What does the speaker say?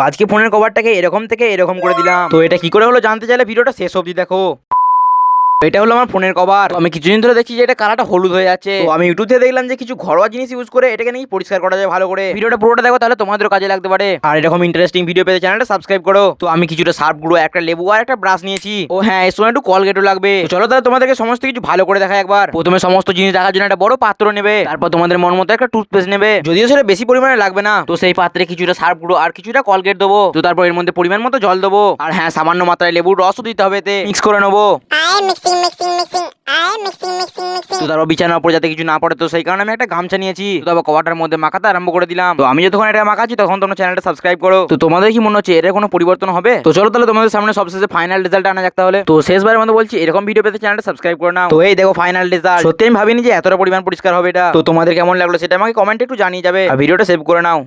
আজকে ফোনের কভারটাকে এরকম থেকে এরকম করে দিলাম। তো এটা কি করে হলো জানতে চাইলে ভিডিওটা শেষ অবধি দেখো। এটা হলো আমার ফোনের কভার। আমি কিছুদিন ধরে দেখছি যে এটা কালারটা হলুদ হয়ে যাচ্ছে। তো আমি ইউটিউব থেকে দেখলাম যে কিছু ঘরোয়া জিনিস ইউজ করে এটাকে নিয়ে পরিষ্কার করা যায় ভালো করে। ভিডিওটা পুরোটা দেখো, তাহলে তোমাদের কাজে লাগতে পারে। আর এরকম ইন্টারেস্টিং ভিডিও পেতে চ্যানেলটা সাবস্ক্রাইব করো। তো আমি কিছুটা সার্ফ গুঁড়ো, একটা লেবু আর একটা ব্রাশ নিয়েছি। ও হ্যাঁ, এর সময় একটু কলগেটও লাগবে। তো চলো তাহলে তোমাদেরকে সমস্ত কিছু ভালো করে দেখা একবার। প্রথমে সমস্ত জিনিস রাখার জন্য একটা বড় পাত্র নেবে। তারপর তোমাদের মন মতো একটা টুথপেস্ট নেবে, যদিও সেটা বেশি পরিমাণে লাগবে না। তো সেই পাত্রে কিছুটা সার্ফ গুঁড়ো আর কিছুটা কলগেট দেবো। তো তারপর এর মধ্যে পরিমাণ মতো জল দেবো। আর হ্যাঁ, সামান্য মাত্রায় লেবুর রসও দিতে হবে, এতে মিক্স করে নেবো। তো তারপর বিছানার উপর যাতে কিছু না পড়ে, তো সেই কারণে আমি একটা গামছা নিয়েছি। তো তারপর কভারটার মধ্যে মাখাতে আরম্ভ করে দিলাম। তো আমি যতক্ষণ এটা মাখাচ্ছি তখন তোমরা চ্যানেলটা সাবস্ক্রাইব করো। তো তোমাদের কি মনে হচ্ছে এর কোনো পরিবর্তন হবে? তো চলো তাহলে তোমাদের সামনে সবশেষে ফাইনাল রেজাল্ট আনা যাক তাহলে। তো শেষবারের মতো বলছি, এরকম ভিডিও পেতে চ্যানেলটা সাবস্ক্রাইব করে নাও। তো এই দেখো ফাইনাল রেজাল্ট। সত্যি আমি ভাবিনি যে এতটা পরিমাণ পরিষ্কার হবে এটা। তো তোমাদের কেমন লাগলো সেটা আমাকে কমেন্টে একটু জানিয়ে যাবে, আর ভিডিওটা সেভ করে নাও।